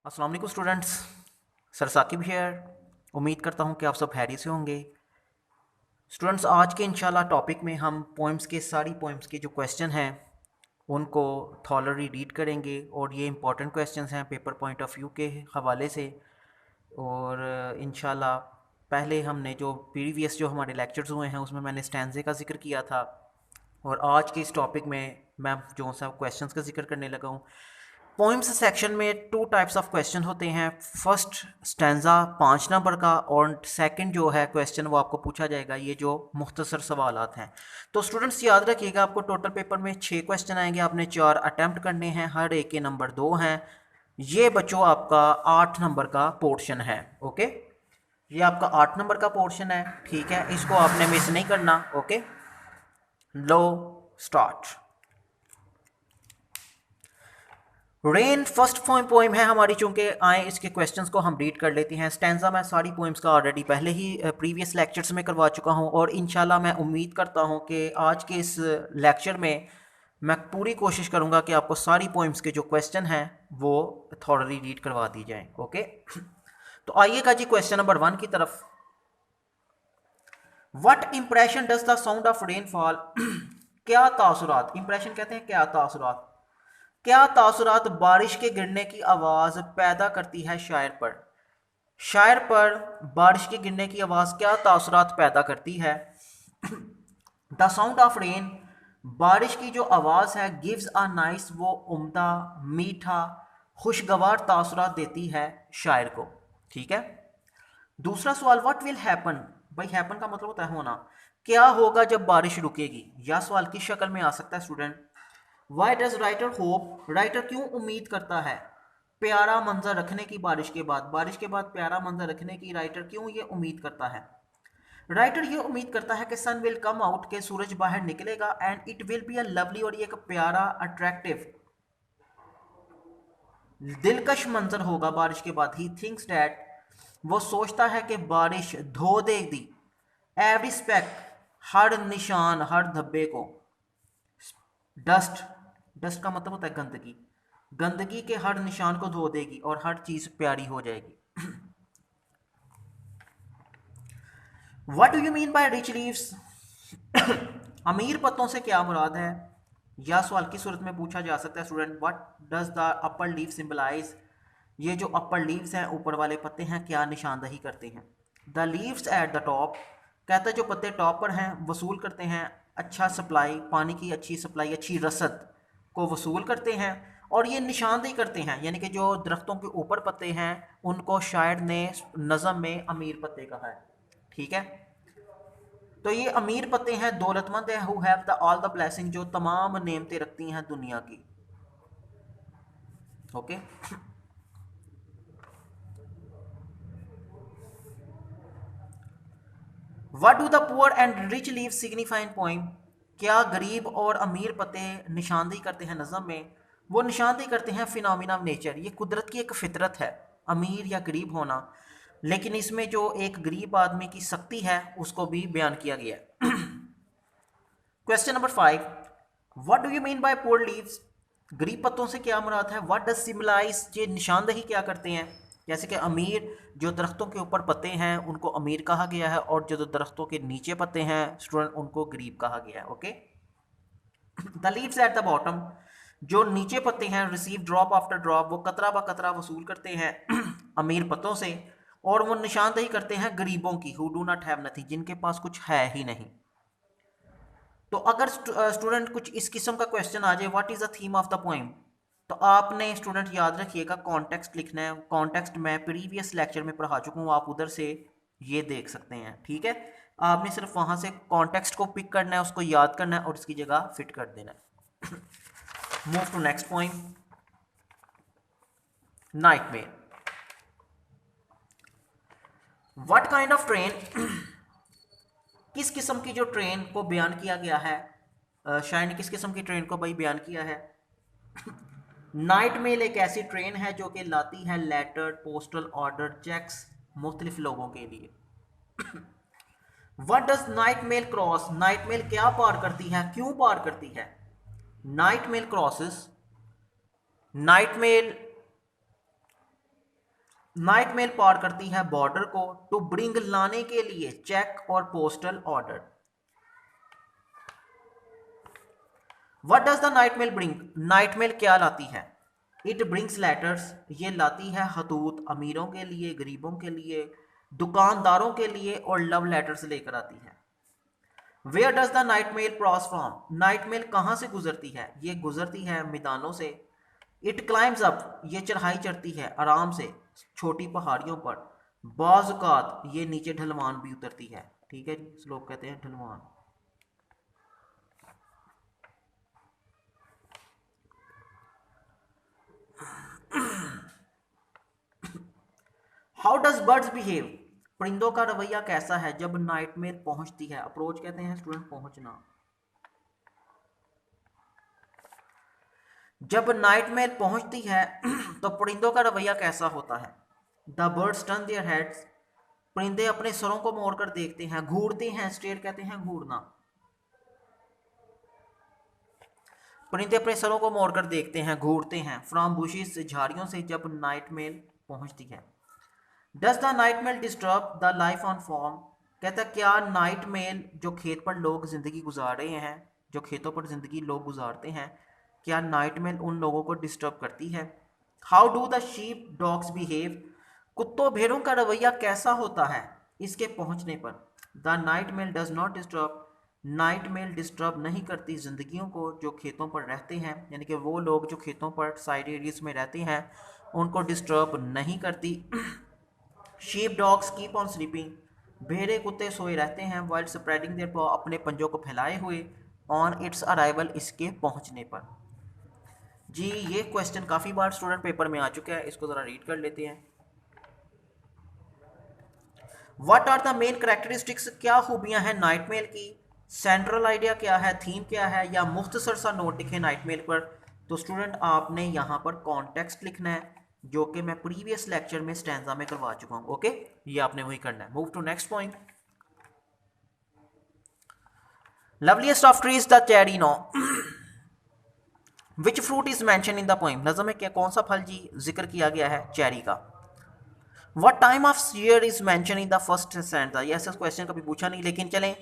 अस्सलाम वालेकुम students. Sir Saqib here. उम्मीद करता हूँ कि आप सब हैरी से होंगे। स्टूडेंट्स, आज के इंशाल्लाह टॉपिक में हम पोइम्स के सारी पोइम्स के जो क्वेश्चन हैं उनको थॉरली रीड करेंगे और ये इंपॉर्टेंट क्वेश्चंस हैं पेपर पॉइंट ऑफ व्यू के हवाले से। और इंशाल्लाह पहले हमने जो प्रीवियस जो हमारे लेक्चर्स हुए हैं उसमें मैंने स्टैंजे का जिक्र किया था और आज के इस टॉपिक में मैं जो सा क्वेश्चंस का जिक्र करने लगा हूँ। पोइम्स सेक्शन में टू टाइप्स ऑफ क्वेश्चन होते हैं। फर्स्ट स्टैंजा 5 नंबर का और सेकंड जो है क्वेश्चन वो आपको पूछा जाएगा ये जो मुख्तसर सवालात हैं। तो स्टूडेंट्स याद रखिएगा, आपको टोटल पेपर में 6 क्वेश्चन आएंगे, आपने 4 अटैम्प्ट करने हैं, हर एक के नंबर 2 हैं। ये बच्चों आपका 8 नंबर का पोर्शन है। ओके, ये आपका 8 नंबर का पोर्शन है। ठीक है, इसको आपने मिस नहीं करना। ओके, लो स्टार्ट। रेन फर्स्ट पोइम है हमारी, चूंकि आए इसके क्वेश्चंस को हम रीड कर लेते हैं। स्टैंजा मैं सारी पोइम्स का ऑलरेडी पहले ही प्रीवियस लेक्चर्स में करवा चुका हूं और इंशाल्लाह मैं उम्मीद करता हूं कि आज के इस लेक्चर में मैं पूरी कोशिश करूंगा कि आपको सारी पोइम्स के जो क्वेश्चन हैं वो थॉरली रीड करवा दी जाएं। ओके, तो आइएगा जी क्वेश्चन नंबर 1 की तरफ। What impression does the sound of rainfall क्या तासुरात, इंप्रेशन कहते हैं क्या तासुरात, क्या तासुरात बारिश के गिरने की आवाज़ पैदा करती है शायर पर। शायर पर बारिश के गिरने की आवाज़ क्या तासुरात पैदा करती है। द साउंड ऑफ रेन, बारिश की जो आवाज़ है, गिव्स अ नाइस, वो उम्दा, मीठा, खुशगवार तासुरात देती है शायर को। ठीक है। दूसरा सवाल, व्हाट विल हैपन, भाई हैपन का मतलब होता है होना, क्या होगा जब बारिश रुकेगी। यह सवाल किस शक्ल में आ सकता है student. Why does writer hope, writer क्यों उम्मीद करता है प्यारा मंजर रखने की बारिश के बाद, बारिश के बाद प्यारा मंजर रखने की राइटर क्यों ये उम्मीद करता है। राइटर ये उम्मीद करता है कि सन विल कम आउट, के सूरज बाहर निकलेगा, and it will be a lovely, और ये एक प्यारा अट्रैक्टिव दिलकश मंजर होगा बारिश के बाद। ही थिंक्स डैट, वो सोचता है कि बारिश धो देगी एवरी स्पेक, हर निशान हर धब्बे को। डस्ट, डस्ट का मतलब होता है गंदगी, गंदगी के हर निशान को धो देगी और हर चीज प्यारी हो जाएगी। What do you mean by rich leaves, अमीर पत्तों से क्या मुराद है। यह सवाल की सूरत में पूछा जा सकता है student. What does the upper leave symbolize, ये जो अपर लीव्स हैं, ऊपर वाले पत्ते हैं, क्या निशानदही करते हैं। The leaves at the top, कहता है जो पत्ते टॉप पर हैं वसूल करते हैं अच्छा सप्लाई, पानी की अच्छी सप्लाई, अच्छी रसद को वसूल करते हैं। और ये निशानदेही करते हैं, यानी कि जो दरख्तों के ऊपर पत्ते हैं उनको शायर ने नज़म में अमीर पत्ते कहा है। ठीक है, तो ये अमीर पत्ते हैं, दौलतमंद है, who have the all the blessing, जो तमाम नेमतें रखती हैं दुनिया की। Okay, what do the poor and rich leave signify in poem, क्या गरीब और अमीर पत्ते निशानदेही करते हैं नज़म में। वो निशानदेही करते हैं फिनोमिना ऑफ नेचर, ये कुदरत की एक फितरत है अमीर या गरीब होना, लेकिन इसमें जो एक गरीब आदमी की सख्ती है उसको भी बयान किया गया है। Question number 5, what do you mean by poor leaves, गरीब पत्तों से क्या मुराद है। व्हाट डज सिम्बलाइज, ये निशानदही क्या करते हैं। जैसे कि अमीर जो दरख्तों के ऊपर पत्ते हैं उनको अमीर कहा गया है और जो दरख्तों के नीचे पत्ते हैं स्टूडेंट उनको गरीब कहा गया है। Okay, the leaves at the bottom, जो नीचे पत्ते हैं, रिसीव ड्रॉप आफ्टर ड्रॉप, वो कतरा ब कतरा वसूल करते हैं अमीर पत्तों से, और वो निशानदही करते हैं गरीबों की, who do not have nothing, जिनके पास कुछ है ही नहीं। तो अगर स्टूडेंट कुछ इस किस्म का क्वेश्चन आ जाए, what is the theme of the poem, तो आपने स्टूडेंट याद रखिएगा कॉन्टेक्स्ट लिखना है। कॉन्टेक्स्ट मैं प्रीवियस लेक्चर में पढ़ा चुका हूँ, आप उधर से ये देख सकते हैं। ठीक है, आपने सिर्फ वहां से कॉन्टेक्स्ट को पिक करना है, उसको याद करना है और इसकी जगह फिट कर देना है। Move to next point, nightmare. What kind of train, किस किस्म की जो ट्रेन को बयान किया गया है, शायर ने किस किस्म की ट्रेन को भाई बयान किया है। नाइट मेल एक ऐसी ट्रेन है जो कि लाती है लेटर, पोस्टल ऑर्डर, चेक्स मुख्तलिफ लोगों के लिए। What does night mail cross, night mail क्या पार करती है, क्यों पार करती है। Night mail crosses, night mail night mail पार करती है बॉर्डर को टू ब्रिंग लाने के लिए चेक और postal order. What does the night mail bring? Night mail क्या लाती है? इट ब्रिंग्स लेटर्स, ये लाती है खतूत अमीरों के लिए, गरीबों के लिए, दुकानदारों के लिए, और लव लेटर्स लेकर आती है। Where does the night mail cross from? Night mail कहाँ से गुजरती है? ये गुजरती है मैदानों से। इट क्लाइम्स अप, ये चढ़ाई चढ़ती है आराम से छोटी पहाड़ियों पर। बाज़ ये नीचे ढलवान भी उतरती है। ठीक है जी, लोग कहते हैं ढलवान। How does birds behave? परिंदों का रवैया कैसा है जब नाइट मेल पहुंचती है? अप्रोच कहते हैं स्टूडेंट पहुंचना। जब नाइट मेल पहुंचती है तो परिंदों का रवैया कैसा होता है? The birds turn their heads, परिंदे अपने सरों को मोड़कर देखते हैं, घूरते हैं। स्टेयर कहते हैं घूरना। परिंदे अपने सरों को मोड़कर देखते हैं, घूरते हैं। फ्रॉम बुशेस, झाड़ियों से जब नाइट मेल पहुंचती है। Does the night mail disturb the life on farm? कहता क्या नाइट मेल जो खेत पर लोग जिंदगी गुजार रहे हैं, जो खेतों पर जिंदगी लोग गुजारते हैं, क्या नाइट मेल उन लोगों को डिस्टर्ब करती है? How do the sheep dogs behave? कुत्तों भेड़ों का रवैया कैसा होता है इसके पहुंचने पर? The night mail does not disturb, night mail disturb नहीं करती जिंदगियों को जो खेतों पर रहते हैं, यानी कि वो लोग जो खेतों पर साइड एरियाज में रहते हैं उनको डिस्टर्ब नहीं करती। Sheep dogs keep on sleeping, भेड़े कुत्ते सोए रहते हैं। वाइल स्प्रेडिंग देयर पॉ, अपने पंजों को फैलाए हुए। ऑन इट्स अराइवल, इसके पहुंचने पर। जी ये क्वेश्चन काफ़ी बार स्टूडेंट पेपर में आ चुका है, इसको ज़रा रीड कर लेते हैं। What are the main characteristics? क्या खूबियां हैं नाइट मेल की? सेंट्रल आइडिया क्या है, थीम क्या है, या मुख्तसर सा नोट लिखें नाइट मेल पर? तो स्टूडेंट आपने यहाँ पर कॉन्टेक्स्ट लिखना है, जो कि मैं प्रीवियस लेक्चर में स्टैंजा में करवा चुका हूँ। ओके, ये आपने वही करना है। Move to next point. Loveliest of trees the cherry now, which fruit is mention in the poem? नज़म में क्या कौन सा फल जी जिक्र किया गया है? चेरी का। What time of year is mention in the first stanza? ये ऐसा क्वेश्चन कभी पूछा नहीं, लेकिन चलें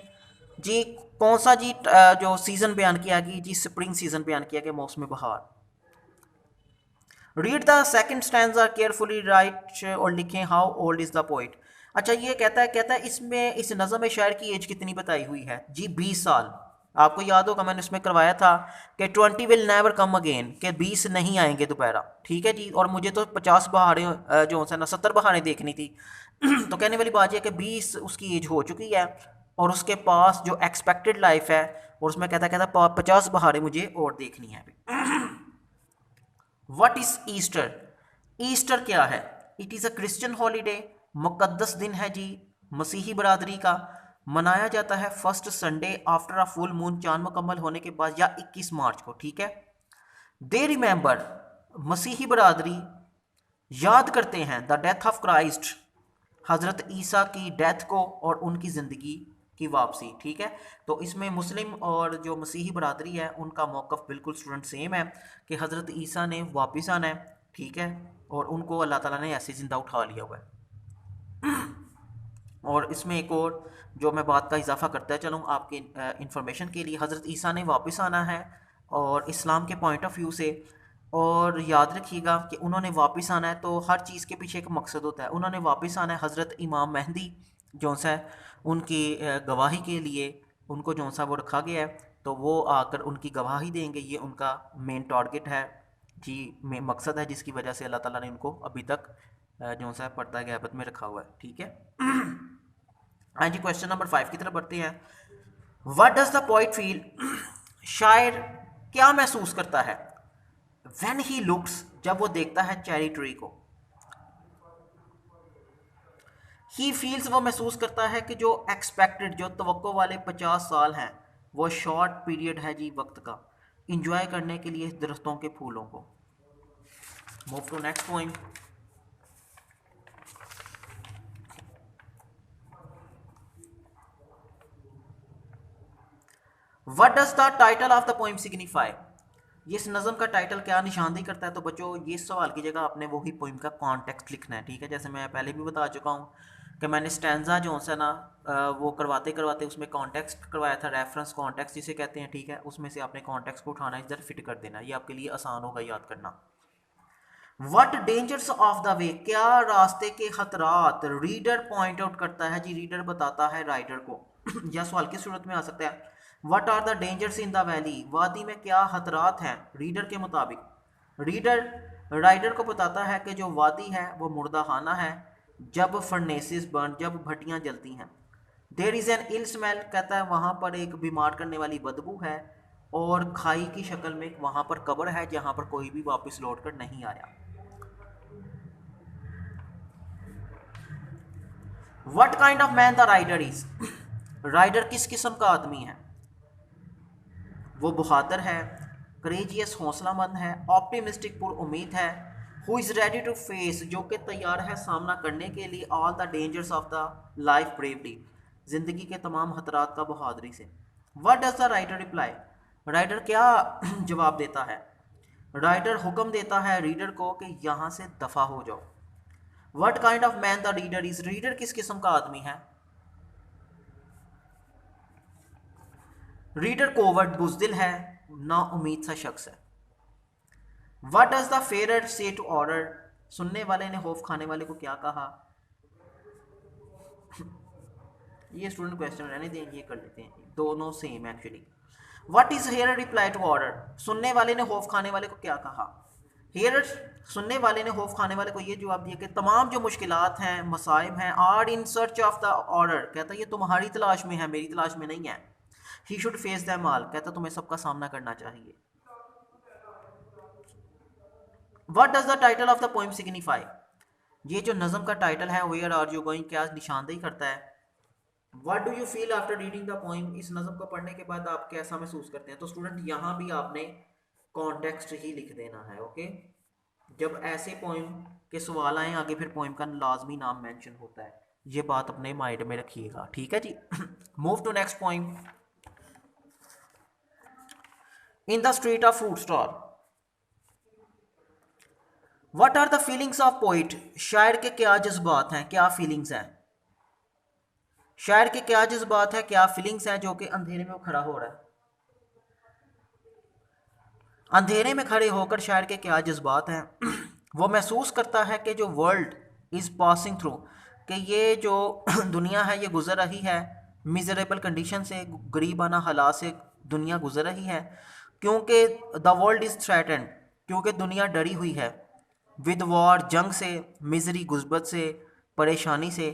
जी। कौन सा जी जो सीजन बयान किया गया जी? स्प्रिंग सीजन बयान किया गया, मौसम बहार। Read the second stanza carefully, right और लिखें how old is the poet. अच्छा ये कहता है इसमें इस नज़म में शायर की एज कितनी बताई हुई है जी? 20 साल। आपको याद होगा मैंने उसमें करवाया था कि 20 विल नेवर कम अगेन, के 20 नहीं आएंगे दोबारा। ठीक है जी, और मुझे तो 50 बहारें जो है ना 70 बहारें देखनी थी। तो कहने वाली बात यह है कि 20 उसकी एज हो चुकी है और उसके पास जो एक्सपेक्टेड लाइफ है, और उसमें कहता 50 बहारें मुझे और देखनी है अभी। What is Easter? ईस्टर क्या है? It is a Christian holiday, मुकद्दस दिन है जी मसीही बरादरी का। मनाया जाता है first Sunday after a full moon, चांद मुकम्मल होने के बाद, या 21 मार्च को। ठीक है। दे रिमेंबर, मसीही बरादरी याद करते हैं द डेथ ऑफ क्राइस्ट, हज़रत ईसा की डेथ को और उनकी ज़िंदगी की वापसी। ठीक है। तो इसमें मुस्लिम और जो मसीही बरादरी है उनका मौक़िफ़ बिल्कुल स्टूडेंट सेम है कि हज़रत ईसा ने वापस आना है। ठीक है। और उनको अल्लाह ताला ने ऐसे ज़िंदा उठा लिया हुआ है। और इसमें एक और जो मैं बात का इजाफा करता चलूँ आपके इंफॉर्मेशन के लिए, हज़रत ईसा ने वापस आना है और इस्लाम के पॉइंट ऑफ व्यू से। और याद रखिएगा कि उन्होंने वापस आना है तो हर चीज़ के पीछे एक मकसद होता है। उन्होंने वापस आना है हज़रत इमाम मेहदी जो सा है उनकी गवाही के लिए, उनको जो सा वो रखा गया है, तो वो आकर उनकी गवाही देंगे। ये उनका मेन टारगेट है जी, मकसद है जिसकी वजह से अल्लाह ताला ने उनको अभी तक जो सा पर्दा गैबत में रखा हुआ है। ठीक है। हाँ जी, क्वेश्चन नंबर 5 की तरफ बढ़ते हैं। What does the poet feel? शायर क्या महसूस करता है? व्हेन ही लुक्स, जब वो देखता है चेरी ट्री को। ही फील्स, वो महसूस करता है कि जो एक्सपेक्टेड, जो तवक्को वाले 50 साल हैं वो शॉर्ट पीरियड है जी वक्त का, इंजॉय करने के लिए दरख्तों के फूलों को। Move to next point. What does the title of the poem signify? ये इस नज़म का टाइटल क्या निशानदेही करता है? तो बच्चों ये सवाल की जगह आपने वही पोइम का कॉन्टेक्स्ट लिखना है, ठीक है। जैसे मैं पहले भी बता चुका हूँ कि मैंने स्टैंजा जो है ना वो करवाते करवाते उसमें कॉन्टेक्स्ट करवाया था, रेफरेंस कॉन्टेक्स्ट जिसे कहते हैं, ठीक है। उसमें से आपने कॉन्टेक्स्ट को उठाना, इधर फिट कर देना, ये आपके लिए आसान होगा याद करना। What dangers of the way, क्या रास्ते के खतरात रीडर पॉइंट आउट करता है जी, रीडर बताता है राइडर को या सवाल की सूरत में आ सकता है, what are the dangers in the valley, वादी में क्या खतरात हैं रीडर के मुताबिक। रीडर राइडर को बताता है कि जो वादी है वो मुर्दा खाना है, जब फर्नेसिस बर्न, जब भट्टियाँ जलती हैं। There is an ill smell, कहता है वहाँ पर एक बीमार करने वाली बदबू है, और खाई की शक्ल में वहाँ पर कब्र है जहाँ पर कोई भी वापस लौट कर नहीं आया। What kind of man the rider is, rider किस किस्म का आदमी है? वो बहादुर है, करेजियस हौसलामंद है, ऑप्टिमिस्टिक पुर उम्मीद है, who is ready to face, जो कि तैयार है सामना करने के लिए, all the dangers of the life bravely, जिंदगी के तमाम खतरात का बहादुरी से। What does the rider reply, rider क्या जवाब देता है? राइडर हुक्म देता है रीडर को कि यहाँ से दफा हो जाओ। What kind of man the reader is, reader किस किस्म का आदमी है? रीडर कोवर्ट बुज़दिल है, ना उम्मीद सा शख्स है। वट डज द फेरर से टू ऑर्डर, सुनने वाले ने खौफ खाने वाले को क्या कहा? ये स्टूडेंट क्वेश्चन रहने दें, ये कर लेते हैं, दोनों same actually. What is her reply to order, सुनने वाले ने खौफ खाने वाले को क्या कहा? हेयर, सुनने वाले ने खौफ खाने वाले को ये जवाब दिया कि तमाम जो मुश्किलात हैं, मसाइब हैं, are in search of the order, कहता है ये तुम्हारी तलाश में है, मेरी तलाश में नहीं है। He should face them all, कहता तुम्हें सबका सामना करना चाहिए। What does the title of the poem signify, ये जो नज़म का टाइटल है वेयर आर यू गोइंग, क्या निशानदेही करता है? What do you feel after reading the poem, इस नज़म को पढ़ने के बाद आप कैसा महसूस करते हैं? तो स्टूडेंट यहाँ भी आपने कॉन्टेक्स्ट ही लिख देना है, ओके। जब ऐसे पोएम के सवाल आए आगे, फिर पोएम का लाजमी नाम मेंशन होता है, ये बात अपने माइंड में रखिएगा, ठीक है जी। Move to next poem. In the street of food stall, what are the feelings of poet, शायर के क्या जज्बात हैं, क्या फीलिंग्स हैं? शायर के क्या जज्बात है, क्या फीलिंग्स हैं, जो कि अंधेरे में वो खड़ा हो रहा है। अंधेरे में खड़े होकर शायर के क्या जज्बात हैं? वो महसूस करता है कि जो वर्ल्ड इज़ पासिंग थ्रू, कि ये जो दुनिया है ये गुजर रही है मिजरेबल कंडीशन से, गरीबाना हालात से दुनिया गुजर रही है, क्योंकि द वर्ल्ड इज़ थ्रेटन्ड, क्योंकि दुनिया डरी हुई है, विद वॉर, जंग से, मिजरी, गुर्बत से, परेशानी से।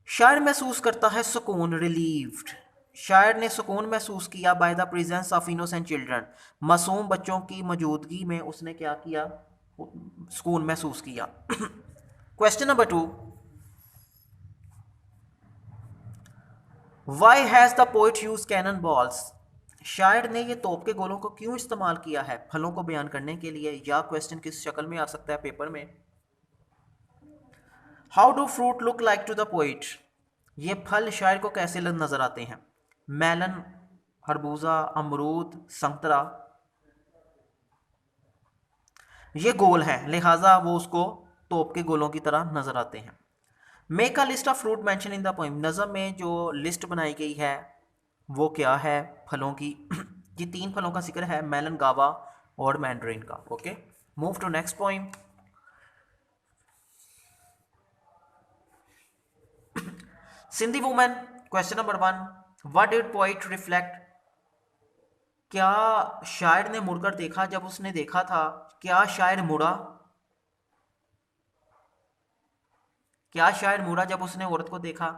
शायर महसूस करता है सुकून, रिलीव्ड, शायर ने सुकून महसूस किया by the presence of innocent children, मासूम बच्चों की मौजूदगी में उसने क्या किया? सुकून महसूस किया। Question number 2, why has the poet use cannon balls, शायर ने ये तोप के गोलों को क्यों इस्तेमाल किया है फलों को बयान करने के लिए? या क्वेश्चन किस शक्ल में आ सकता है पेपर में? How do fruit look like to the poet, ये फल शायर को कैसे नजर आते हैं? मेलन, खरबूजा, अमरूद, संतरा, ये गोल है, लिहाजा वो उसको तोप के गोलों की तरह नजर आते हैं। Make a list of fruit mention in the poem, नज़म में जो लिस्ट बनाई गई है वो क्या है फलों की? ये 3 फलों का जिक्र है, मेलन, गावा और मैंड्रिन का, okay. Move to next poem. Sindhi women, question number 1, what did poet reflect, क्या शायर ने मुड़कर देखा जब उसने देखा था? क्या शायर मुड़ा? क्या शायर मुड़ा जब उसने औरत को देखा?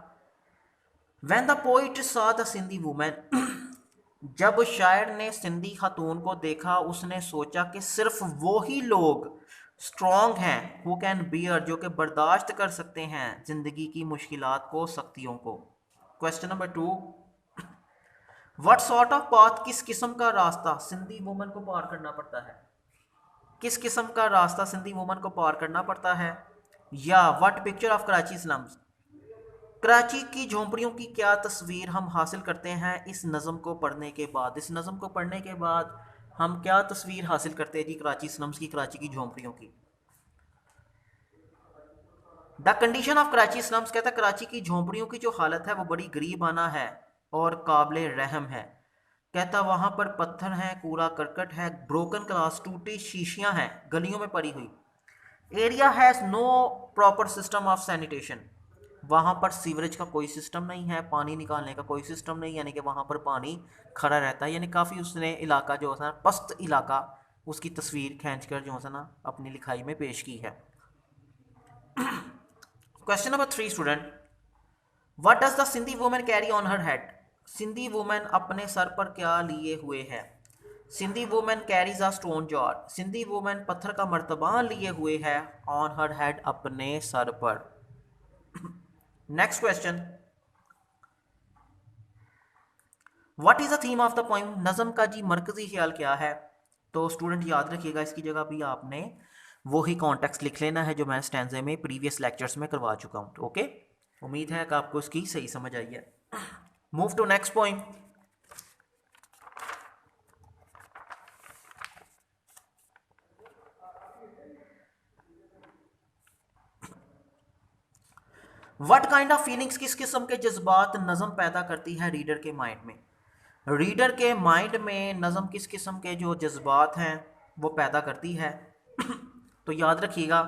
When the poet saw the Sindhi women, जब शायर ने सिंधी खातून को देखा उसने सोचा कि सिर्फ वो ही लोग स्ट्रॉन्ग हैं हु कैन बियर, जो कि बर्दाश्त कर सकते हैं जिंदगी की मुश्किलात को, सख्तियों को। Question number 2, what sort of path, किस किस्म का रास्ता सिंधी वुमन को पार करना पड़ता है? किस किस्म का रास्ता सिंधी वुमन को पार करना पड़ता है? या what picture of Karachi slums, Karachi की झोंपड़ियों की क्या तस्वीर हम हासिल करते हैं इस नज़म को पढ़ने के बाद? इस नज़म को पढ़ने के बाद हम क्या तस्वीर हासिल करते हैं जी कराची स्लम्स की, कराची की झोंपड़ियों की। The condition of Karachi slums कहता है कराची की झोंपड़ियों की जो हालत है वो बड़ी गरीबाना है और काबिल रहम है। कहता वहाँ पर पत्थर हैं, कूड़ा करकट है, ब्रोकन ग्लास, टूटी शीशियाँ हैं गलियों में पड़ी हुई। Area has no proper system of sanitation, वहाँ पर सीवरेज का कोई सिस्टम नहीं है, पानी निकालने का कोई सिस्टम नहीं, यानी कि वहाँ पर पानी खड़ा रहता है। यानी काफ़ी उसने इलाका जो है ना पस्त इलाका, उसकी तस्वीर खींच कर जो है ना अपनी लिखाई में पेश की है। Question number 3 student, what does the Sindhi women carry on her head? Sindhi women अपने सर पर क्या लिए हुए है? Sindhi women carries a stone jar, Sindhi women पत्थर का मर्तबान लिए हुए है ऑन हर हेड, अपने सर पर। Next question, what is the theme of the poem? नज़म का जी मरकजी ख्याल क्या है? तो स्टूडेंट याद रखिएगा इसकी जगह भी आपने वही कॉन्टेक्स्ट लिख लेना है जो मैं स्टैंजे में प्रीवियस लेक्चर्स में करवा चुका हूँ। ओके, उम्मीद है कि आपको इसकी सही समझ आई है। Move to next point. What kind of feelings, किस किस्म के जज्बात नज़म पैदा करती है रीडर के माइंड में? रीडर के माइंड में नज़म किस किस्म के जो जज्बात हैं वो पैदा करती है? तो याद रखिएगा,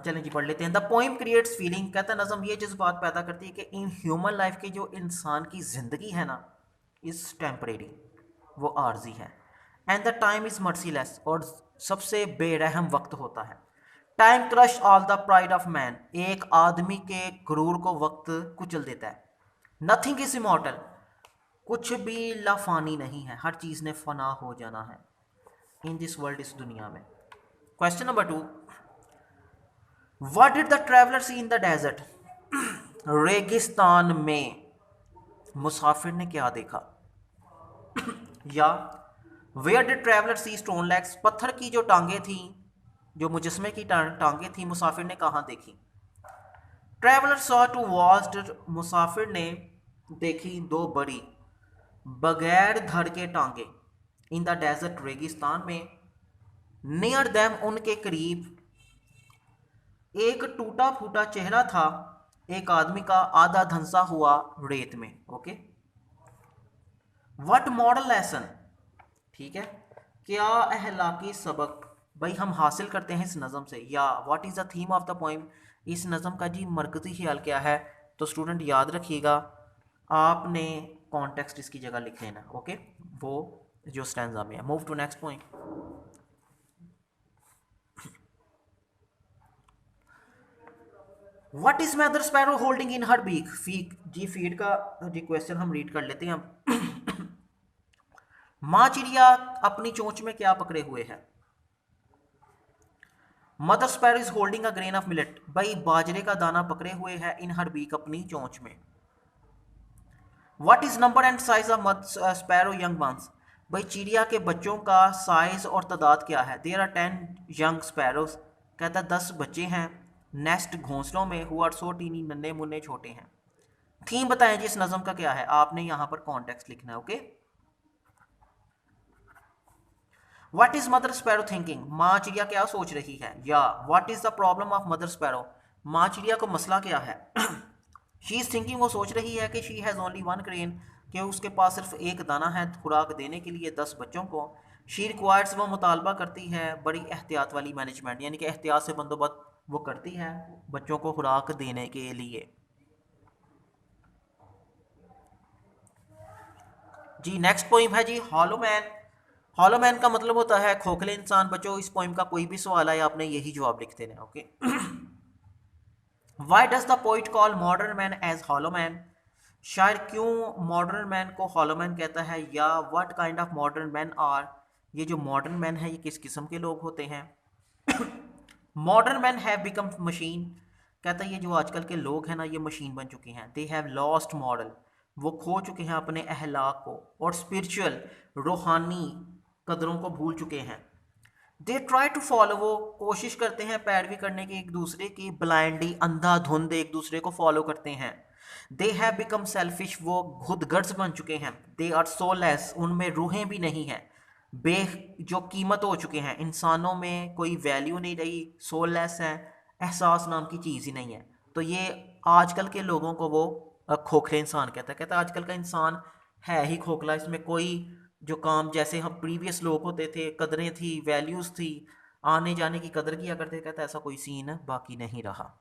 चलें जी पढ़ लेते हैं। द पोइम क्रिएट्स फीलिंग, कहता है नज़म ये जज्बात पैदा करती है कि इन ह्यूमन लाइफ की जो इंसान की ज़िंदगी है ना, इज़ टेम्परेरी, वो आर्जी है। And the time is merciless, और सबसे बेरहम वक्त होता है। Time crush all the pride of man, एक आदमी के गुरूर को वक्त कुचल देता है। नथिंग इज इमॉर्टल, कुछ भी लाफानी नहीं है, हर चीज़ ने फना हो जाना है इन दिस वर्ल्ड, इस दुनिया में। Question number 2, what did the traveller see in the desert? रेगिस्तान में मुसाफिर ने क्या देखा? या where did traveller see stone legs, पत्थर की जो टांगे थी, जो मुजस्मे की टांगे थी, मुसाफिर ने कहाँ देखी? ट्रैवलर सॉ टू वास्ट, मुसाफिर ने देखी दो बड़ी बगैर धड़ के टांगे, इन द डेजर्ट, रेगिस्तान में। नियर देम, उनके करीब, एक टूटा फूटा चेहरा था एक आदमी का, आधा धंसा हुआ रेत में। ओके, व्हाट मॉडल लेसन, ठीक है, क्या अहलाकी सबक भाई हम हासिल करते हैं इस नज़म से? या what is the theme of the poem, इस नज़म का जी मरकजी ख्याल क्या है? तो स्टूडेंट याद रखिएगा, आपने कॉन्टेक्स्ट इसकी जगह लिख लेना। ओके, वो जो स्टैंजा में है। Move to next point. What is mother sparrow holding in her beak? फीक जी, फीड का जी क्वेश्चन हम रीड कर लेते हैं। माँ चिड़िया अपनी चोंच में क्या पकड़े हुए है? Mother sparrow is holding a grain of millet, भाई बाजरे का दाना पकड़े हुए है इन हर बीक, अपनी चोंच में। What is number and size of mother sparrow young ones, भाई चिड़िया के बच्चों का साइज और तादाद क्या है? देयर आर 10 यंग स्पैरोज, कहता 10 बच्चे हैं नेस्ट घोंसलों में, हु आर सो टीनी, नन्हे मुन्ने छोटे हैं। थीम बताएं जी इस नज़म का क्या है? आपने यहाँ पर कॉन्टेक्स्ट लिखना है। Okay, what is mother sparrow thinking, माँ चिड़िया क्या सोच रही है? या what is the problem of mother sparrow, माँ चिड़िया को मसला क्या है? शी इज थिंकिंग, वो सोच रही है कि she has only one crane, कि उसके पास सिर्फ एक दाना है खुराक देने के लिए 10 बच्चों को। शी रिक्वायर्स, वो मुतालबा करती है बड़ी एहतियात वाली मैनेजमेंट, यानी कि एहतियात से बंदोबस्त वो करती है बच्चों को खुराक देने के लिए। जी नेक्स्ट पोइम है जी हॉलो मैन। हॉलो मैन का मतलब होता है खोखले इंसान। बच्चों इस पोइम का कोई भी सवाल आए आपने यही जवाब लिख देना। Okay, why does the poet call modern man as hollow man, शायर क्यों मॉडर्न मैन को हॉलो मैन कहता है? या what kind of modern man are, ये जो मॉडर्न मैन है ये किस किस्म के लोग होते हैं? Modern man have become machine, कहता है ये जो आजकल के लोग हैं ना ये मशीन बन चुके हैं। दे हैव लॉस्ट मॉडल, वो खो चुके हैं अपने अहलाक को, और स्पिरिचुअल, रूहानी कदरों को भूल चुके हैं। दे ट्राई टू फॉलो, वो कोशिश करते हैं पैरवी करने की एक दूसरे की, ब्लाइंडली अंधाधुंध एक दूसरे को फॉलो करते हैं। दे हैव बिकम सेल्फिश, वो खुद गर्ज बन चुके हैं। दे आर सोलेस, उनमें रूहें भी नहीं हैं, बे जो कीमत हो चुके हैं, इंसानों में कोई वैल्यू नहीं रही, सोललेस है, एहसास नाम की चीज़ ही नहीं है। तो ये आजकल के लोगों को वो खोखले इंसान कहता है आजकल का इंसान है ही खोखला, इसमें कोई जो काम जैसे हम प्रीवियस लोग होते थे, कदरें थी, वैल्यूज़ थी, आने जाने की कदर किया करते, कहता ऐसा कोई सीन बाकी नहीं रहा।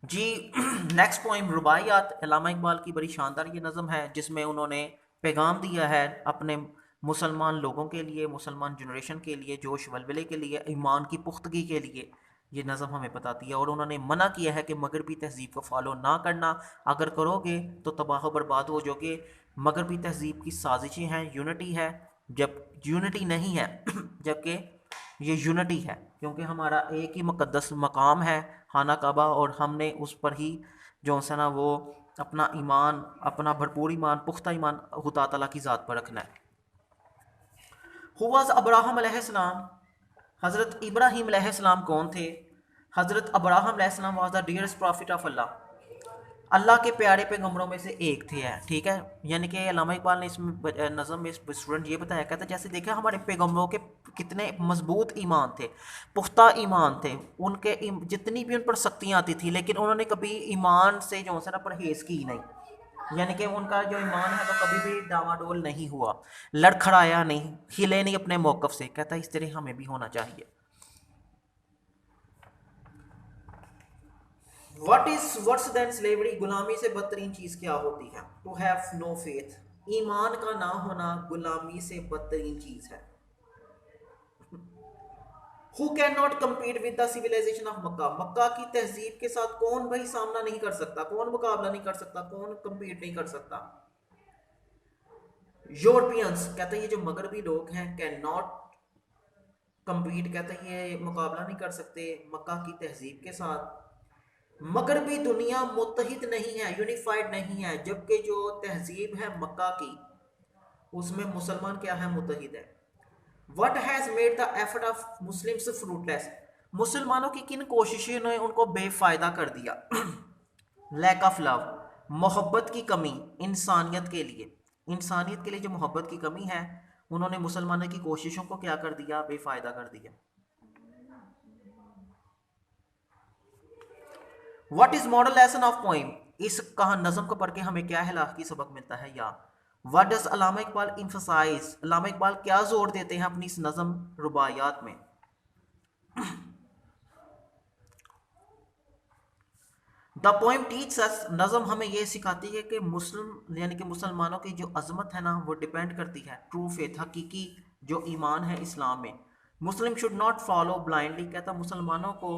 जी नेक्स्ट पोइम रुबाइयात, अल्लामा इकबाल की बड़ी शानदार ये नज़म है जिसमें उन्होंने पैगाम दिया है अपने मुसलमान लोगों के लिए, मुसलमान जनरेशन के लिए, जोश वलवले के लिए, ईमान की पुख्तगी के लिए ये नज़म हमें बताती है। और उन्होंने मना किया है कि मगरबी तहज़ीब को फॉलो ना करना, अगर करोगे तो तबाह बर्बाद हो जाओगे। मगरबी तहज़ीब की साजिशें हैं, यूनिटी है, जब यूनिटी नहीं है जबकि ये यूनिटी है, क्योंकि हमारा एक ही मुक़द्दस मकाम है खाना काबा, और हमने उस पर ही जो है ना वो अपना ईमान, अपना भरपूर ईमान, पुख्ता ईमान खुदा ताला की ज़ात पर रखना है। हु वाज अब्राहम अलैहिस्सलाम, हज़रत इब्राहीम अलैहिस्सलाम कौन थे? हज़रत अब्राहम अलैहिस्सलाम was the dearest prophet of Allah, अल्लाह के प्यारे पैगम्बरों में से एक थे, है ठीक है। यानी कि अल्लामा इकबाल ने इसमें नज़म में स्टूडेंट ये बताया, कहता जैसे देखा हमारे पैगम्बरों के कितने मजबूत ईमान थे, पुख्ता ईमान थे, उनके जितनी भी उन पर सख्तियाँ आती थी लेकिन उन्होंने कभी ईमान से जो है ना परहेज़ की नहीं। यानी कि उनका जो ईमान है वो कभी भी डामाडोल नहीं हुआ, लड़खड़ाया नहीं, हिले नहीं अपने मौक़िफ़ से। कहता इस तरह हमें भी होना चाहिए। व्हाट्स देन स्लेवरी, गुलामी से बदतरीन चीज़ क्या होती है? टू हैव नो फेथ, ईमान का ना होना गुलामी से बदतरीन चीज़ है। Who can not compete with the civilization of Mecca, मक्का की तहजीब के साथ कौन भाई सामना नहीं कर सकता, कौन मुकाबला नहीं कर सकता, कौन कम्पीट नहीं कर सकता? यूरोपियंस, कहते हैं ये जो मगरबी लोग हैं, कैन नॉट कम्पीट, कहते हैं ये मुकाबला नहीं कर सकते मक्का की तहजीब के साथ। मगरबी दुनिया मुत्तहिद नहीं है, यूनिफाइड नहीं है, जबकि जो तहजीब है मक्का की उसमें मुसलमान क्या है, मुत्तहिद है। What has made the effort of Muslims fruitless, मुसलमानों की किन कोशिशों ने उनको बेफायदा कर दिया? लैक ऑफ लव, मोहब्बत की कमी, इंसानियत के लिए, इंसानियत के लिए जो मोहब्बत की कमी है, उन्होंने मुसलमानों की कोशिशों को क्या कर दिया, बेफायदा कर दिया। What is model lesson of poem, इस कहा नज़म को पढ़ के हमें क्या की सबक मिलता है? या व्हाट डज अल्लामा इकबाल इम्फसाइज, अल्लामा इकबाल क्या जोर देते हैं अपनी इस नज़म रुबायात में? द पोइम टीच अस, नज़म हमें यह सिखाती है कि मुस्लिम यानी कि मुसलमानों की जो अजमत है ना वो डिपेंड करती है ट्रू फेथ, हकीकी जो ईमान है इस्लाम में। मुस्लिम शुड नॉट फॉलो ब्लाइंडली, कहता मुसलमानों को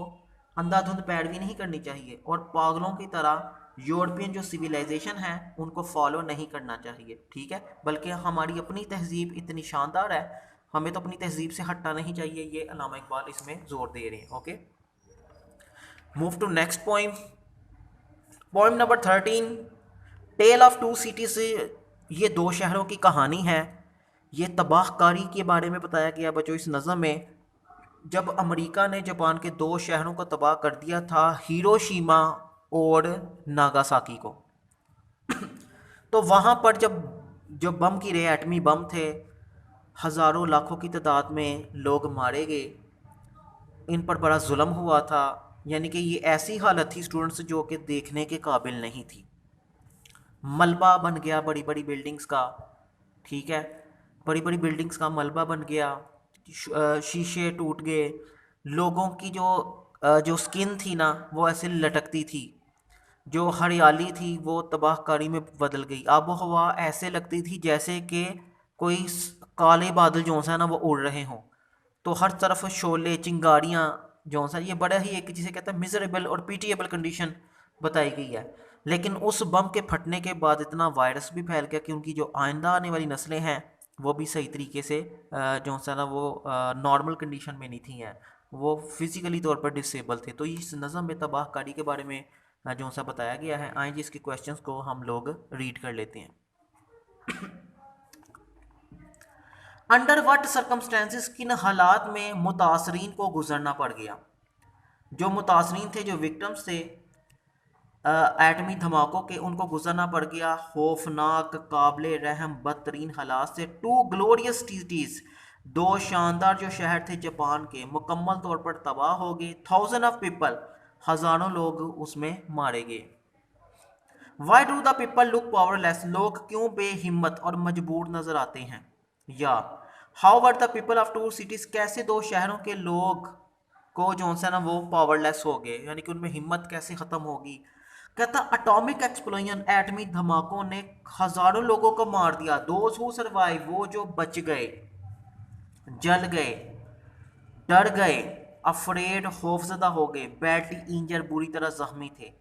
अंधाधुंध पैरवी नहीं करनी चाहिए और पागलों की तरह यूरोपियन जो सिविलाइजेशन है उनको फॉलो नहीं करना चाहिए, ठीक है। बल्कि हमारी अपनी तहजीब इतनी शानदार है, हमें तो अपनी तहजीब से हटना नहीं चाहिए, ये अल्लामा इकबाल इसमें जोर दे रहे हैं। Okay, move to next poem. Poem number 13, tale of two cities, ये दो शहरों की कहानी है। ये तबाहकारी के बारे में बताया गया बच्चों इस नज़म में। जब अमेरिका ने जापान के दो शहरों को तबाह कर दिया था, हिरोशिमा और नागासाकी को, तो वहाँ पर जब जो बम गिरे, एटमी बम थे, हज़ारों लाखों की तादाद में लोग मारे गए, इन पर बड़ा जुल्म हुआ था। यानी कि ये ऐसी हालत थी स्टूडेंट्स जो कि देखने के काबिल नहीं थी। मलबा बन गया बड़ी बड़ी बिल्डिंग्स का, ठीक है, बड़ी बड़ी बिल्डिंग्स का मलबा बन गया, शीशे टूट गए, लोगों की जो स्किन थी ना वो ऐसे लटकती थी, जो हरियाली थी वो तबाहकारी में बदल गई, आबो हवा ऐसे लगती थी जैसे कि कोई काले बादल जो है ना वो उड़ रहे हों। तो हर तरफ शोले चिंगारियाँ जो सा, ये बड़ा ही एक जिसे कहते हैं मिजरेबल और पीटीएबल कंडीशन बताई गई है। लेकिन उस बम के फटने के बाद इतना वायरस भी फैल गया कि उनकी जो आइंदा आने वाली नस्लें हैं वो भी सही तरीके से जो सा ना वो नॉर्मल कंडीशन में नहीं थी हैं, वो फिज़िकली तौर पर डिसेबल थे। तो इस नज़म में तबाहकारी के बारे में जो सा बताया गया है। आए जी इसके क्वेश्चंस को हम लोग रीड कर लेते हैं। अंडर वट सरकमस्टेंसेस, किन हालात में मुतासरीन को गुजरना पड़ गया। जो मुतासरीन थे, जो विक्टम्स थे एटमी धमाकों के, उनको गुजरना पड़ गया खौफनाक काबिल रहम बदतरीन हालात से। टू ग्लोरियस सिटीज, दो शानदार जो शहर थे जापान के, मुकम्मल तौर पर तबाह हो गए। थाउजेंड ऑफ पीपल, हज़ारों लोग उसमें मारे गए। Why do the people look powerless, लोग क्यों बेहिम्मत और मजबूर नजर आते हैं। या how were the people of two cities, कैसे दो शहरों के लोग को जो सा ना वो पावरलेस हो गए, यानी कि उनमें हिम्मत कैसे ख़त्म होगी। कहता अटोमिक एक्सप्लोजन, एटमी धमाकों ने हज़ारों लोगों को मार दिया। दोज हु सर्वाइव, वो जो बच गए, जल गए, डर गए, अफ्रेड खौफजदा हो गए, बैडली इंजर बुरी तरह जख्मी थे।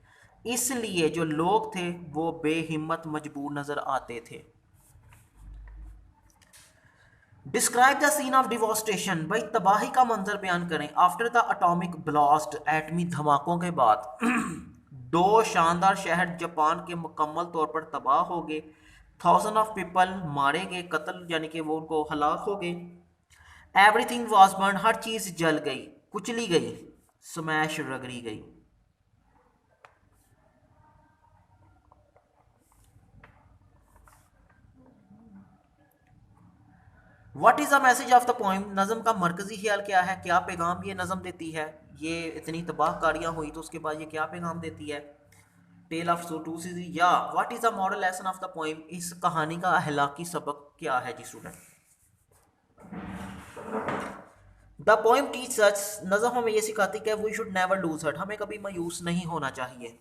इसलिए जो लोग थे वो बेहिम्मत मजबूर नजर आते थे। डिस्क्राइब द सीन ऑफ डिवोस्टेशन, भाई तबाही का मंजर बयान करें। आफ्टर द अटोमिक ब्लास्ट, एटमी धमाकों के बाद दो शानदार शहर जापान के मुकम्मल तौर पर तबाह हो गए। थाउजेंड ऑफ पीपल मारे गए, कत्ल यानी कि वो उनको हलाक हो गए। एवरीथिंग वॉज बर्न, हर चीज जल गई, कुचली गई, स्मैश रगड़ी गई। What is the message of the poem, नज़म का मरकजी ख्याल क्या है, क्या पैगाम ये नज़म देती है। ये इतनी तबाहकारियाँ हुई तो उसके बाद ये क्या पैगाम देती है। टेल ऑफ टू सीजी, या what is the moral lesson of the poem, इस कहानी का अहलाकी सबक क्या है जी student. The poem teach such, नज़म हमें ये सिखाती है we should never lose heart, हमें कभी मायूस नहीं होना चाहिए।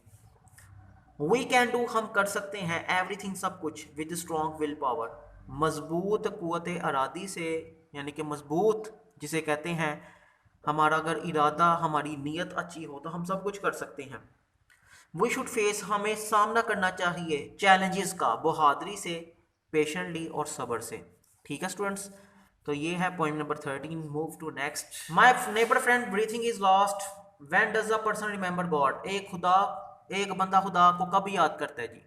वी कैन डू, हम कर सकते हैं, एवरीथिंग सब कुछ, विद स्ट्रॉन्ग विल पावर, मजबूत कुव्वत अरादी से, यानी कि मजबूत जिसे कहते हैं हमारा अगर इरादा, हमारी नीयत अच्छी हो तो हम सब कुछ कर सकते हैं। वी शुड फेस, हमें सामना करना चाहिए चैलेंजेस का बहादुरी से, पेशेंटली और सब्र से। ठीक है स्टूडेंट्स, तो ये है point number 13। Move to next. My neighbour friend, breathing is lost when does a person remember God, एक बंदा खुदा को कब याद करता है जी।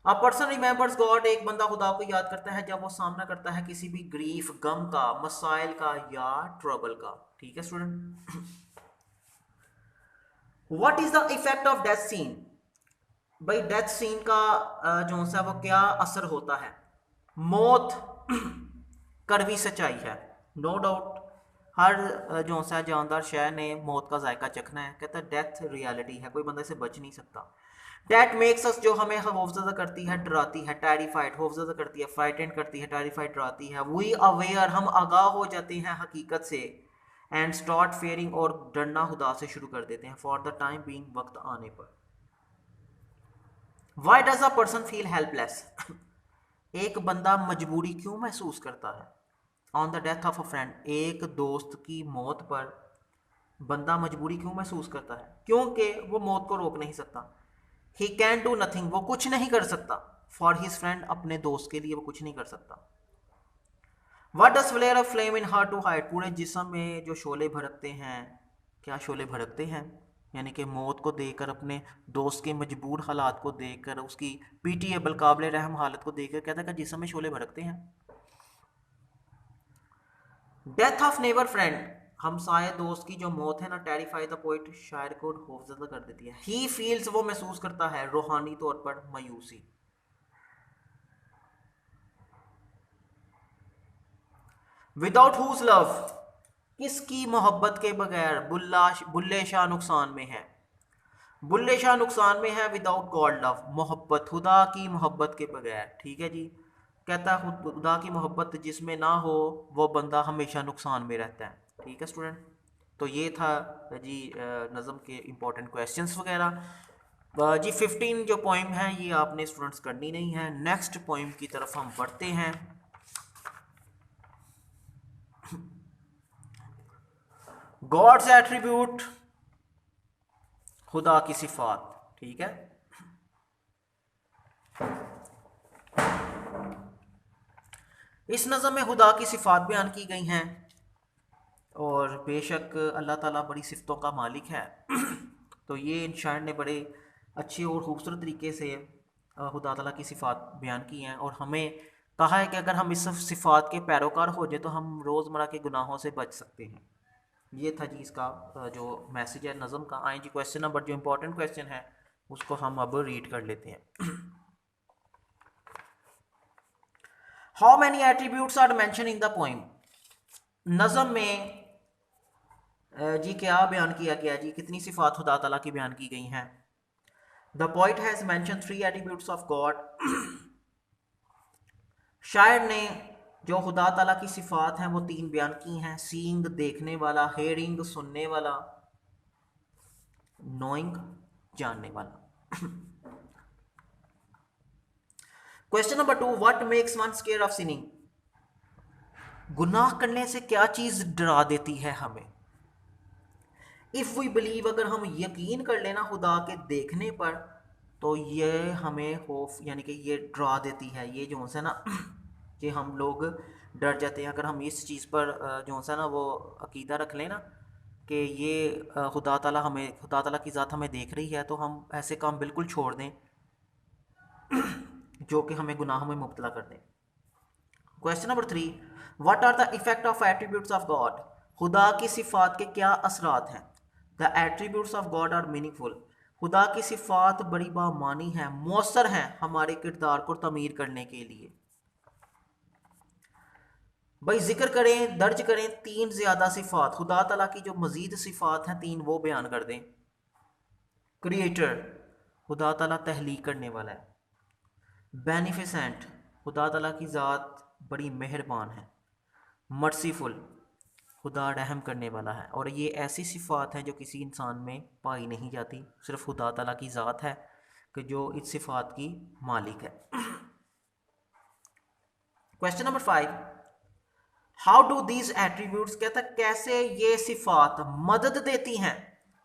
अ पर्सन रिमेंबर्स गॉड, एक बंदा खुदा को याद करता है जब वो सामना करता है किसी भी ग्रीफ, गम का, मसाइल का या ट्रबल का। ठीक है student. What is the effect of death scene, भाई डेथ सीन का जो सा वो क्या असर होता है। मौत कड़वी सच्चाई है, नो डाउट हर जो सा जानदार शय ने मौत का जायका चखना है। कहता है डेथ रियलिटी है, कोई बंदा से बच नहीं सकता। डेट मेक्स अस, जो हमें खौफजदा करती है, डराती है। टेरिफाइड, खौफजदा करती है, फ्राइटेंड करती है, टेरिफाइड डराती है। वी अवेयर, हम आगाह हो जाते हैं हकीकत से। एंड स्टार्ट फेयरिंग, और डरना खुदा से शुरू कर देते हैं। फॉर द टाइम बीइंग, वक्त आने पर। Why does a person feel helpless, एक बंदा मजबूरी क्यों महसूस करता है। On the death of a friend, एक दोस्त की मौत पर बंदा मजबूरी क्यों महसूस करता है, क्योंकि वो मौत को रोक नहीं सकता। ही कैन डू नथिंग, वो कुछ नहीं कर सकता। फॉर हिज फ्रेंड, अपने दोस्त के लिए वो कुछ नहीं कर सकता। What does flare of flame in heart to height, पूरे जिस्म में जो शोले भड़कते हैं, क्या शोले भड़कते हैं, यानी कि मौत को देखकर, अपने दोस्त के मजबूर हालात को देखकर, उसकी पीटीएबल काबिल रहम हालत को देखकर कहता है कि जिस्म में शोले भड़कते हैं। डेथ ऑफ नेबर फ्रेंड, हमसाये दोस्त की जो मौत है ना, टेरिफाई द पोइट, शायर को खौफजदा कर देती है। ही फील्स, वो महसूस करता है रूहानी तौर पर मायूसी। विदाउट हुज लव, किसकी मोहब्बत के बगैर बुल्ले शाह नुकसान में है। बुल्ले शाह नुकसान में है विदाउट गॉड लव, मोहब्बत, खुदा की मोहब्बत के बगैर। ठीक है जी, कहता है खुदा की मोहब्बत जिसमें ना हो वो बंदा हमेशा नुकसान में रहता है। ठीक है स्टूडेंट, तो ये था जी नज़म के इम्पोर्टेंट क्वेश्चंस वगैरह। जी 15 जो पोइम है ये आपने स्टूडेंट्स करनी नहीं है। नेक्स्ट पोइम की तरफ हम बढ़ते हैं। गॉड्स एट्रीब्यूट, खुदा की सिफात। ठीक है, इस नज़म में खुदा की सिफात बयान की गई हैं, और बेशक अल्लाह ताला बड़ी सिफतों का मालिक है। तो ये इन शायर ने बड़े अच्छे और ख़ूबसूरत तरीके से खुदा ताला की सिफात बयान की हैं, और हमें कहा है कि अगर हम इस सिफात के पैरोकार हो जाए तो हम रोज़मर्रा के गुनाहों से बच सकते हैं। ये था जी इसका जो मैसेज है नज़म का। आए जी क्वेश्चन नंबर, जो इम्पोर्टेंट क्वेश्चन है उसको हम अब रीड कर लेते हैं। How many attributes are mention in the poem. नज़म में जी क्या बयान किया गया जी, कितनी सिफात खुदा ताला की बयान की गई हैं। The poet has mention 3 attributes of God. शायर ने जो खुदा ताला की सिफात हैं वो 3 बयान की हैं। सीइंग देखने वाला, हेयरिंग सुनने वाला, नोइंग जानने वाला। Question number 2, what makes one square of sinning. गुनाह करने से क्या चीज डरा देती है हमें। इफ वी बिलीव, अगर हम यकीन कर लेना खुदा के देखने पर, तो ये हमें खौफ यानी कि ये डरा देती है। ये जो है ना कि हम लोग डर जाते हैं। अगर हम इस चीज़ पर जो है ना वो अकीदा रख लें ना कि ये खुदा ताला हमें, खुदा ताला की ज़ात हमें देख रही है, तो हम ऐसे काम बिल्कुल छोड़ दें जो कि हमें गुनाह में मुब्तला कर दें। Question number 3, what are the effect of attributes of God. खुदा की सिफात के क्या असरात हैं। The attributes of God are meaningful. खुदा की सिफात बड़ी बामानी है, मौसर हैं हमारे किरदार को तमीर करने के लिए। भाई जिक्र करें, दर्ज करें 3 ज़्यादा सिफात खुदा ताला की, जो मज़ीद सिफात हैं 3 वो बयान कर दें। क्रिएटर, खुदा ताला तहलीक करने वाला है। बेनिफिसेंट, खुदा ताला की ज़ात बड़ी मेहरबान है। मर्सीफुल, खुदा रहम करने वाला है। और ये ऐसी सिफात हैं जो किसी इंसान में पाई नहीं जाती, सिर्फ खुदा ताला की ज़ात है कि जो इस सिफात की मालिक है। Question number 5, how do these attributes, कहता कैसे ये सिफात मदद देती हैं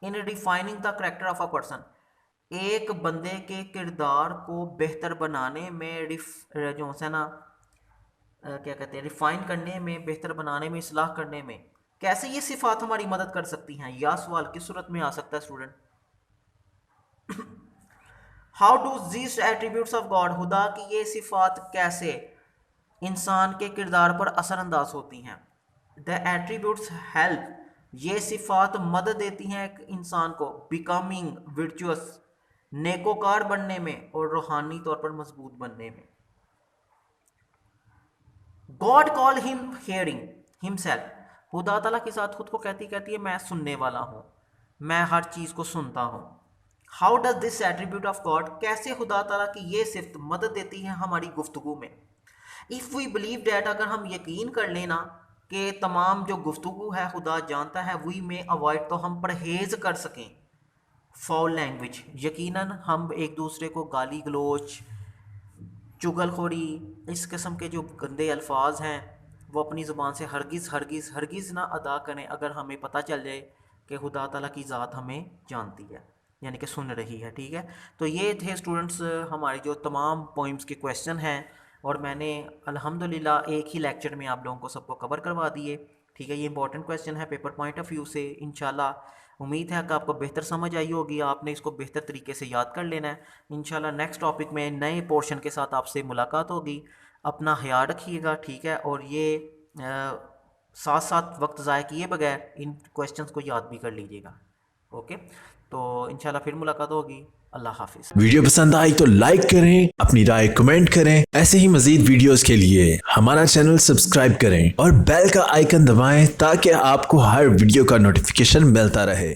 in refining the character of a person, एक बंदे के किरदार को बेहतर बनाने में, जो है ना क्या कहते हैं, रिफाइन करने में, बेहतर बनाने में, इस्लाह करने में, कैसे ये सिफात हमारी मदद कर सकती हैं। या सवाल किस सूरत में आ सकता है student. How do these attributes of God, खुदा की ये सिफात कैसे इंसान के किरदार पर असरअंदाज होती हैं। द एट्रीब्यूट्स हेल्प, ये सिफात मदद देती हैं एक इंसान को बिकमिंग वर्चुअस, नेकोकार बनने में और रूहानी तौर पर मजबूत बनने में। God call him hearing himself, खुदा ताला के साथ खुद को कहती है मैं सुनने वाला हूँ, मैं हर चीज़ को सुनता हूँ। How does this attribute of God, कैसे खुदा ताला की ये सिफ्त मदद देती है हमारी गुफ्तगू में। इफ़ वी बिलीव डैट, अगर हम यकीन कर लेना कि तमाम जो गुफ्तगू है खुदा जानता है, वी में अवॉइड, तो हम परहेज़ कर सकें फाउल लैंग्वेज, यकीनन हम एक दूसरे को गाली गलोच, चुगलखोरी, इस किस्म के जो गंदे अल्फाज हैं वो अपनी ज़ुबान से हरगिज़ हरगिज़ हरगिज़ ना अदा करें, अगर हमें पता चल जाए कि खुदा ताला की ज़ात हमें जानती है, यानी कि सुन रही है। ठीक है, तो ये थे स्टूडेंट्स हमारे जो तमाम पोइम्स के क्वेश्चन हैं, और मैंने अल्हम्दुलिल्लाह एक ही लेक्चर में आप लोगों को सबको कवर करवा दिए। ठीक है, ये इंपॉर्टेंट क्वेश्चन है पेपर पॉइंट ऑफ व्यू से। इंशाल्लाह उम्मीद है कि आपको बेहतर समझ आई होगी, आपने इसको बेहतर तरीके से याद कर लेना है। इंशाल्लाह नेक्स्ट टॉपिक में नए पोर्शन के साथ आपसे मुलाकात होगी। अपना ख्याल रखिएगा, ठीक है, और ये साथ साथ वक्त ज़ाया किए बगैर इन क्वेश्चंस को याद भी कर लीजिएगा। ओके, तो इंशाल्लाह फिर मुलाकात होगी। अल्लाह हाफिज। वीडियो पसंद आई तो लाइक करें, अपनी राय कमेंट करें। ऐसे ही मजीद वीडियोस के लिए हमारा चैनल सब्सक्राइब करें और बेल का आइकन दबाएं ताकि आपको हर वीडियो का नोटिफिकेशन मिलता रहे।